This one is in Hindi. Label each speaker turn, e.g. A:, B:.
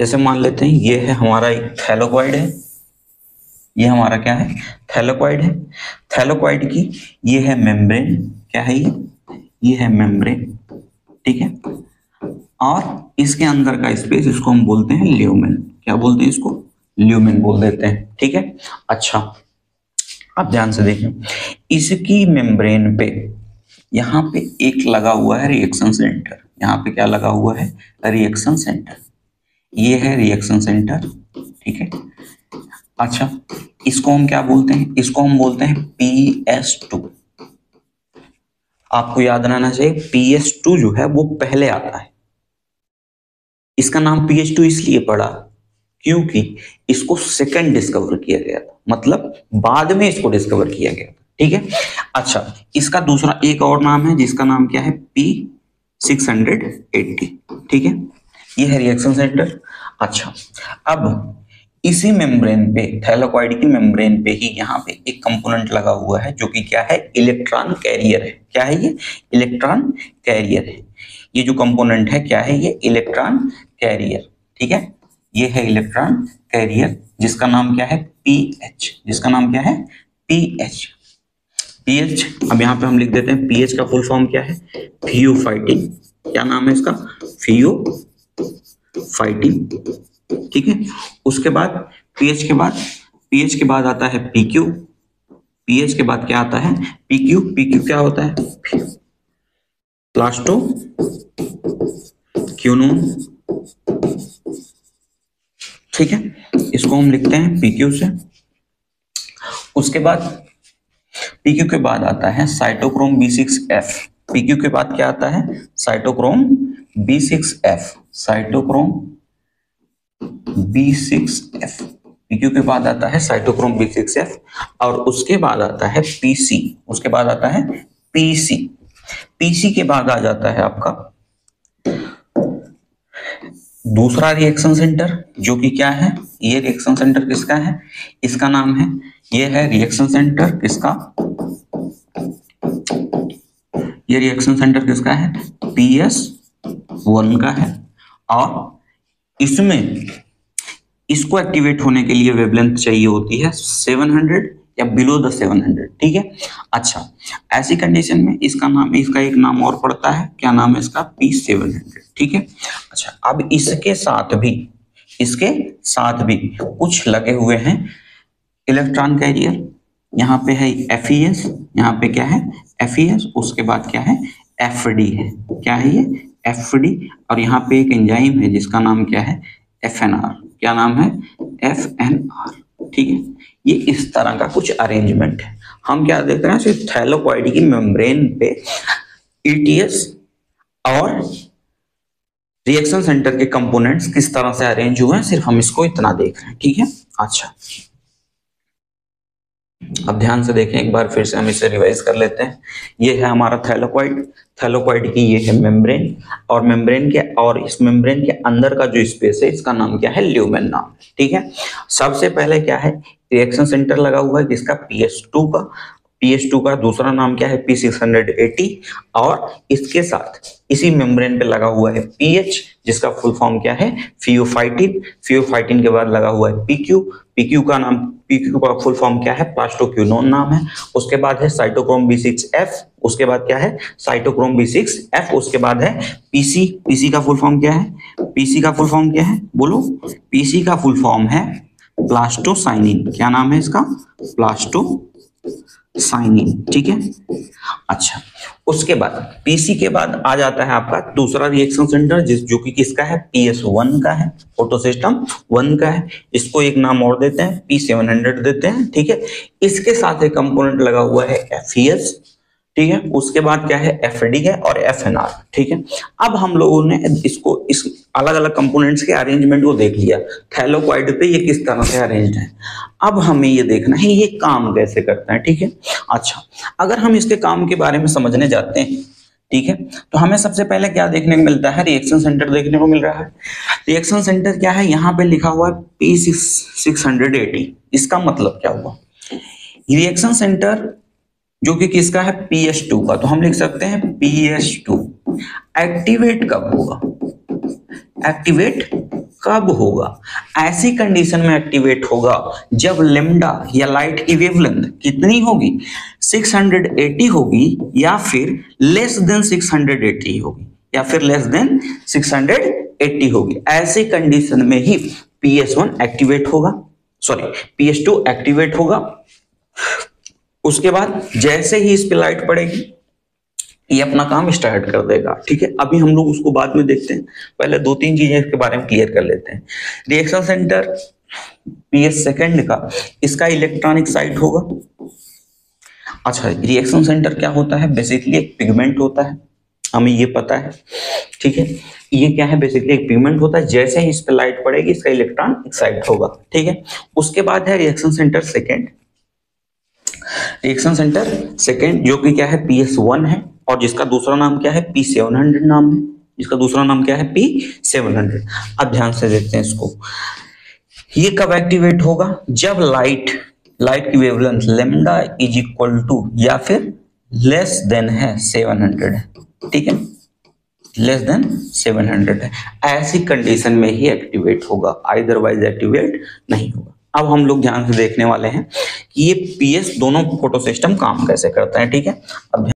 A: जैसे मान लेते हैं ये है हमारा एक थैलेकॉइड है, ये हमारा क्या है, थैलेकॉइड है। थैलेकॉइड की ये है मेम्ब्रेन, क्या है ये है मेम्ब्रेन, ठीक है। और इसके अंदर का स्पेस इसको हम बोलते हैं ल्यूमेन, क्या बोलते हैं इसको, ल्यूमेन बोल देते हैं, ठीक है। अच्छा, आप ध्यान से देखें, इसकी मेम्ब्रेन पे यहाँ पे एक लगा हुआ है रिएक्शन सेंटर, यहाँ पे क्या लगा हुआ है, रिएक्शन सेंटर, ये है रिएक्शन सेंटर, ठीक है। अच्छा, इसको हम क्या बोलते हैं, इसको हम बोलते हैं PS2। आपको याद रहना चाहिए PS2 जो है वो पहले आता है। इसका नाम PS2 इसलिए पड़ा क्योंकि इसको सेकंड डिस्कवर किया गया था, मतलब बाद में इसको डिस्कवर किया गया था, ठीक है। अच्छा, इसका दूसरा एक और नाम है जिसका नाम क्या है, P680, ठीक है। ये है रिएक्शन सेंटर। अच्छा, अब इसी मेम्ब्रेन पे, थैलेकॉइड की मेम्ब्रेन पे ही यहाँ पे एक कंपोनेंट लगा हुआ है जो कि क्या है, इलेक्ट्रॉन कैरियर है। क्या है ये, इलेक्ट्रॉन कैरियर है। ये जो कंपोनेंट है क्या है, ये इलेक्ट्रॉन कैरियर, ठीक है। ये है इलेक्ट्रॉन कैरियर जिसका नाम क्या है, पीएच, जिसका नाम क्या है, पीएच। पीएच, अब यहाँ पे हम लिख देते हैं पीएच का फुल फॉर्म क्या है, फियोफाइटिन। क्या नाम है इसका, फियोफाइटिन, ठीक है। उसके बाद पीएच के बाद, पीएच के बाद आता है पीक्यू, पीएच के बाद क्या आता है, पीक्यू। पीक्यू क्या होता है, प्लास्टो क्यूनोन, ठीक है। इसको हम लिखते हैं पीक्यू से। उसके बाद पीक्यू के बाद आता है साइटोक्रोम B6F। पीक्यू के बाद क्या आता है, cytochrome B6F, cytochrome B6F। PQ के बाद आता है साइटोक्रोम B6F और उसके बाद आता है PC, उसके बाद आता है PC। PC के बाद आ जाता है आपका दूसरा रिएक्शन सेंटर जो कि क्या है, ये रिएक्शन सेंटर किसका है, इसका नाम है, ये है रिएक्शन सेंटर किसका, ये रिएक्शन सेंटर किसका है, PS1 का है। और इसमें इसको एक्टिवेट होने के लिए वेवलेंथ चाहिए होती है 700 या बिलो द 700, ठीक है। अच्छा, ऐसी कंडीशन में इसका नाम, इसका एक नाम और पड़ता है, क्या नाम है इसका, P700, ठीक है। अच्छा, अब इसके साथ भी, इसके साथ भी कुछ लगे हुए हैं इलेक्ट्रॉन कैरियर। यहाँ पे है FES, यहाँ पे क्या है, FES, उसके बाद क्या है, FD है, क्या है ये, FD। और यहाँ पे एक एंजाइम है जिसका नाम क्या है, FNR, क्या नाम है, FNR, ठीक है। ये इस तरह का कुछ अरेंजमेंट है। हम क्या देख रहे हैं, सिर्फ थैलेकॉइड की मेम्ब्रेन पे ETS और रिएक्शन सेंटर के कंपोनेंट्स किस तरह से अरेंज हुए हैं, सिर्फ हम इसको इतना देख रहे हैं, ठीक है। अच्छा, अब ध्यान से देखें एक बार फिर से, हम इसे रिवाइज कर लेते हैं। ये है हमारा थैलेकॉइड, थैलेकॉइड की ये है मेम्ब्रेन, और मेम्ब्रेन के, और इस मेम्ब्रेन के अंदर का जो स्पेस है इसका नाम क्या है, ल्यूमेन नाम, ठीक है। सबसे पहले क्या है, रिएक्शन सेंटर लगा हुआ है जिसका PS2 का, PS2 का दूसरा नाम क्या है, P680। और इसके साथ इसी मेम्ब्रेन पे लगा हुआ है PH जिसका फुल फॉर्म क्या है, फियोफाइटिन। फियोफाइटिन के बाद लगा हुआ है PQ, PQ का नाम, PQ का फुल फॉर्म क्या है, प्लास्टोक्यूनोन नाम है। उसके बाद है साइटोक्रोम B6F, उसके बाद क्या है, साइटोक्रोम B6F, उसके बाद है PC। PC का फुल फॉर्म क्या है, PC का फुल फॉर्म क्या है, बोलो, PC का फुल फॉर्म है प्लास्टोसाइनिन। क्या नाम है इसका, प्लास्टोसाइनिन, ठीक है। अच्छा, उसके बाद PC के बाद आ जाता है आपका दूसरा रिएक्शन सेंटर जो कि किसका है, PS1 का है, फोटोसिस्टम 1 का है। इसको एक नाम और देते हैं, P700 देते हैं, ठीक है। इसके साथ एक कंपोनेंट लगा हुआ है FES, ठीक है। उसके बाद क्या है, FD है और FNR, ठीक है। अब हम लोगों ने इसको, इस अलग अलग कंपोनेंट्स के अरेंजमेंट को देख लिया, थैलेकॉइड पे ये किस तरह से अरेंज्ड है। अब हमें ये देखना है ये काम कैसे करता है, ठीक है। अच्छा, अगर हम इसके काम के बारे में समझने जाते हैं, ठीक है, तो हमें सबसे पहले क्या देखने को मिलता है, रिएक्शन सेंटर देखने को मिल रहा है। रिएक्शन सेंटर क्या है, यहाँ पे लिखा हुआ है P680। इसका मतलब क्या हुआ, रिएक्शन सेंटर जो कि किसका है, PS2 का, तो हम लिख सकते हैं PS2 एक्टिवेट कब होगा, एक्टिवेट कब होगा? ऐसी कंडीशन में एक्टिवेट होगा जब लेमडा या लाइट की वेवलेंथ कितनी होगी? 680 होगी या फिर लेस देन 680 होगी या फिर लेस देन 680 होगी। ऐसी कंडीशन में ही PS1 एक्टिवेट होगा, सॉरी PS2 एक्टिवेट होगा। उसके बाद जैसे ही इस पे लाइट पड़ेगी ये अपना काम स्टार्ट कर देगा। ठीक है, अभी हम लोग उसको बाद में देखते हैं, पहले दो तीन चीजें इसके बारे में क्लियर कर लेते हैं। रिएक्शन सेंटर PS सेकंड का, इसका इलेक्ट्रॉनिक साइट होगा। अच्छा, रिएक्शन सेंटर क्या होता है? बेसिकली एक पिगमेंट होता है, हमें ये पता है। ठीक है, ये क्या है? बेसिकली एक पिगमेंट होता है, जैसे ही इस पे लाइट पड़ेगी इसका इलेक्ट्रॉन एक्साइट होगा। ठीक है, उसके बाद है reaction centre second. Reaction centre second जो कि क्या है? PS1 है, और जिसका दूसरा नाम क्या है? P700 नाम है। जिसका दूसरा नाम क्या है? P700। अब ध्यान से देखते हैं इसको। ये कब एक्टिवेट होगा? जब लाइट की wavelength lambda is equal to या फिर लेस देन है 700 है। ठीक है, लेस देन 700 है। ऐसी कंडीशन में ही एक्टिवेट होगा, अदरवाइज एक्टिवेट नहीं होगा। अब हम लोग ध्यान से देखने वाले हैं कि ये PS दोनों फोटो सिस्टम काम कैसे करता है। ठीक है, अब